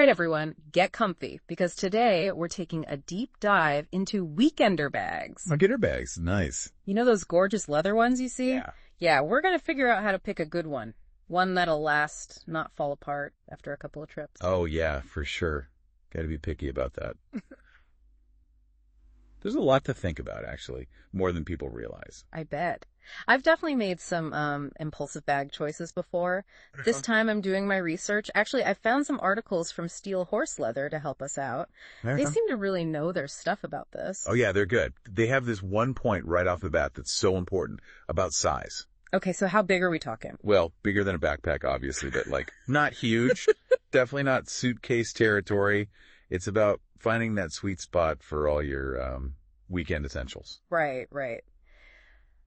right, everyone, get comfy, because today we're taking a deep dive into weekender bags. Weekender bags, nice. You know those gorgeous leather ones you see? Yeah. Yeah, we're going to figure out how to pick a good one. One that'll last, not fall apart after a couple of trips. Oh, yeah, for sure. Got to be picky about that. There's a lot to think about, actually, more than people realize. I bet. I've definitely made some impulsive bag choices before. This time I'm doing my research. Actually, I found some articles from Steel Horse Leather to help us out. They seem to really know their stuff about this. Oh, yeah, they're good. They have this one point right off the bat that's so important about size. Okay, so how big are we talking? Well, bigger than a backpack, obviously, but not huge. Definitely not suitcase territory. It's about finding that sweet spot for all your weekend essentials. Right.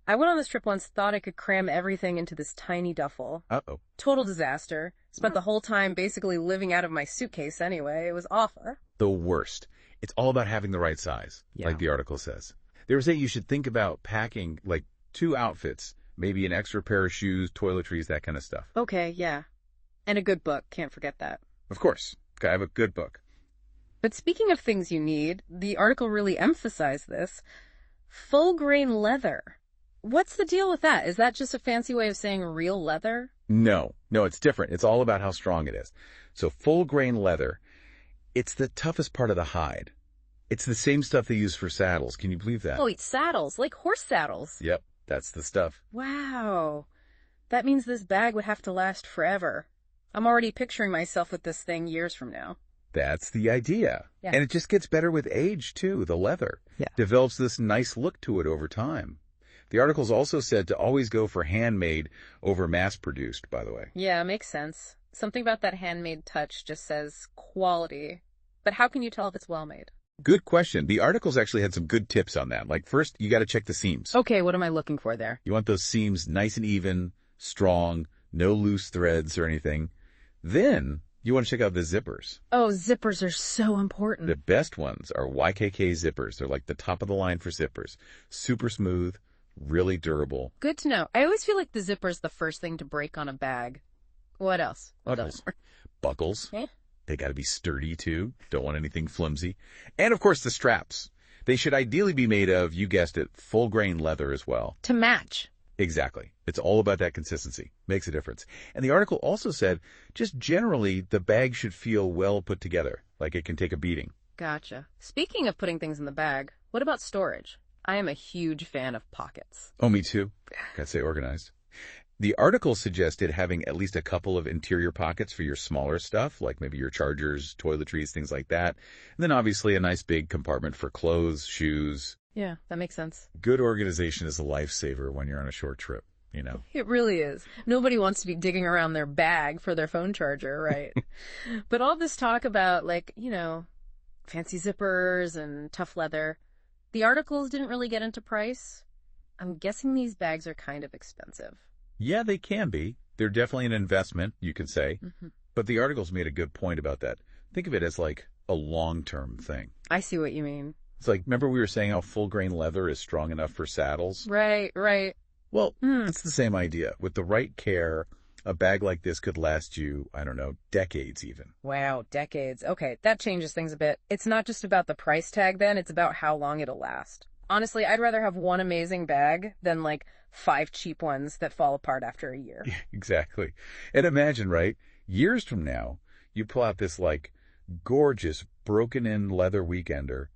I went on this trip once, thought I could cram everything into this tiny duffel. Uh-oh. Total disaster. Spent the whole time basically living out of my suitcase anyway. It was awful. The worst. It's all about having the right size, like the article says. They were saying you should think about packing 2 outfits, maybe an extra pair of shoes, toiletries, that kind of stuff. Okay, yeah. And a good book. Can't forget that. Of course. Gotta have a good book. But speaking of things you need, the article really emphasized this. Full grain leather. What's the deal with that? Is that just a fancy way of saying real leather? No, it's different. It's all about how strong it is. So full grain leather, it's the toughest part of the hide. It's the same stuff they use for saddles. Can you believe that? Oh, it's saddles, like horse saddles. Yep, that's the stuff. Wow. That means this bag would have to last forever. I'm already picturing myself with this thing years from now. That's the idea. Yeah. And it just gets better with age, too, the leather. Yeah. Develops this nice look to it over time. The articles also said to always go for handmade over mass-produced, by the way. Yeah, makes sense. Something about that handmade touch just says quality. But how can you tell if it's well-made? Good question. The articles actually had some good tips on that. First, you got to check the seams. Okay, what am I looking for there? You want those seams nice and even, strong, no loose threads or anything. Then you want to check out the zippers. Oh, zippers are so important. The best ones are YKK zippers. They're like the top of the line for zippers. Super smooth, really durable. Good to know. I always feel like the zipper's the first thing to break on a bag. What else? Buckles. Eh? They got to be sturdy, too. Don't want anything flimsy. And, of course, the straps. They should ideally be made of, you guessed it, full-grain leather as well. To match. Exactly. It's all about that consistency. Makes a difference. And the article also said, just generally, the bag should feel well put together, like it can take a beating. Gotcha. Speaking of putting things in the bag, what about storage? I am a huge fan of pockets. Oh, me too. Gotta say organized. The article suggested having at least a couple of interior pockets for your smaller stuff, like maybe your chargers, toiletries, things like that. And then obviously a nice big compartment for clothes, shoes. Yeah, that makes sense. Good organization is a lifesaver when you're on a short trip, you know. It really is. Nobody wants to be digging around their bag for their phone charger, right? But all this talk about, fancy zippers and tough leather, the articles didn't really get into price. I'm guessing these bags are kind of expensive. Yeah, they can be. They're definitely an investment, you could say. Mm-hmm. But the articles made a good point about that. Think of it as a long-term thing. I see what you mean. It's remember we were saying how full-grain leather is strong enough for saddles? Right. Well, it's the same idea. With the right care, a bag like this could last you, I don't know, decades even. Wow, decades. Okay, that changes things a bit. It's not just about the price tag then, it's about how long it'll last. Honestly, I'd rather have one amazing bag than 5 cheap ones that fall apart after a year. Yeah, exactly. And imagine, right, years from now, you pull out this gorgeous broken-in leather weekender.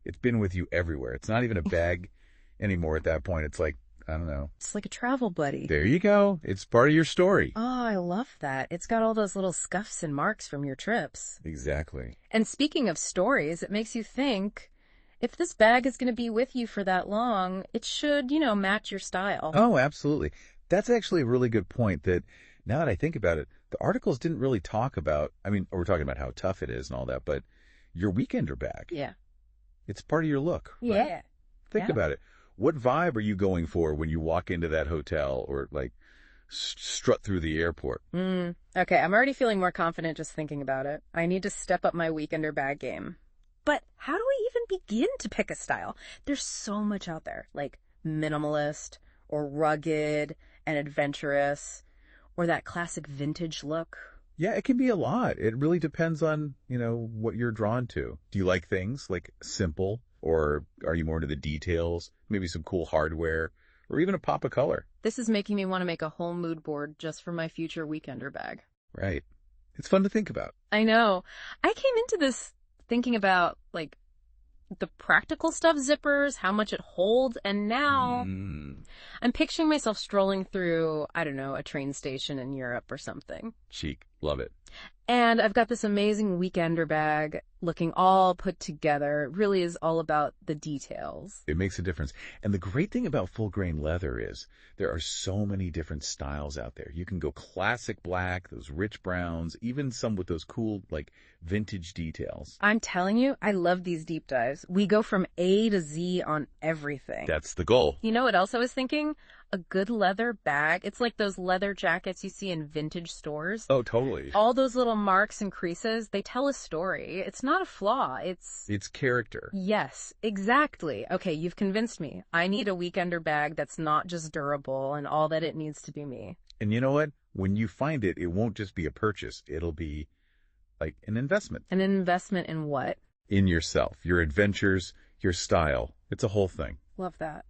It's been with you everywhere. It's not even a bag anymore at that point. It's I don't know. It's like a travel buddy. There you go. It's part of your story. Oh, I love that. It's got all those little scuffs and marks from your trips. Exactly. And speaking of stories, it makes you think, if this bag is going to be with you for that long, it should, match your style. Oh, absolutely. That's actually a really good point that, now that I think about it, the articles didn't really talk about, we're talking about how tough it is and all that, but your weekender bag. Yeah. It's part of your look. Right? Yeah. Think about it. What vibe are you going for when you walk into that hotel or strut through the airport? Okay, I'm already feeling more confident just thinking about it. I need to step up my weekender bag game. But how do we even begin to pick a style? There's so much out there, minimalist or rugged and adventurous or that classic vintage look. Yeah, it can be a lot. It really depends on, what you're drawn to. Do you like things like simple, or are you more into the details? Maybe some cool hardware, or even a pop of color. This is making me want to make a whole mood board just for my future weekender bag. Right. It's fun to think about. I know. I came into this thinking about, like, the practical stuff, zippers, how much it holds, and now I'm picturing myself strolling through, I don't know, a train station in Europe or something. Chic. Love it. And I've got this amazing weekender bag looking all put together. It really is all about the details. It makes a difference. And the great thing about full grain leather is there are so many different styles out there. You can go classic black, those rich browns, even some with those cool, like, vintage details. I'm telling you, I love these deep dives. We go from A to Z on everything. That's the goal. You know what else I was thinking? A good leather bag. It's like those leather jackets you see in vintage stores. Oh, totally. All those little marks and creases, they tell a story. It's not a flaw. It's character. Yes, exactly. Okay, you've convinced me. I need a weekender bag that's not just durable and all that it needs to be me. And you know what? When you find it, it won't just be a purchase. It'll be like an investment. An investment in what? In yourself, your adventures, your style. It's a whole thing. Love that.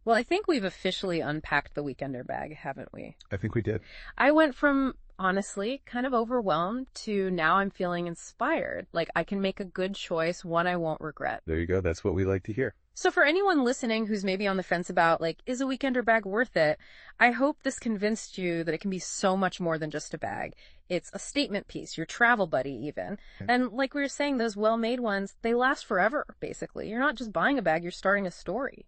Well, I think we've officially unpacked the weekender bag, haven't we? I think we did. I went from, honestly, kind of overwhelmed to now I'm feeling inspired. Like I can make a good choice, one I won't regret. There you go. That's what we like to hear. So for anyone listening who's maybe on the fence about, like, is a weekender bag worth it? I hope this convinced you that it can be so much more than just a bag. It's a statement piece, your travel buddy even. Okay. And like we were saying, those well-made ones, they last forever, basically. You're not just buying a bag, you're starting a story.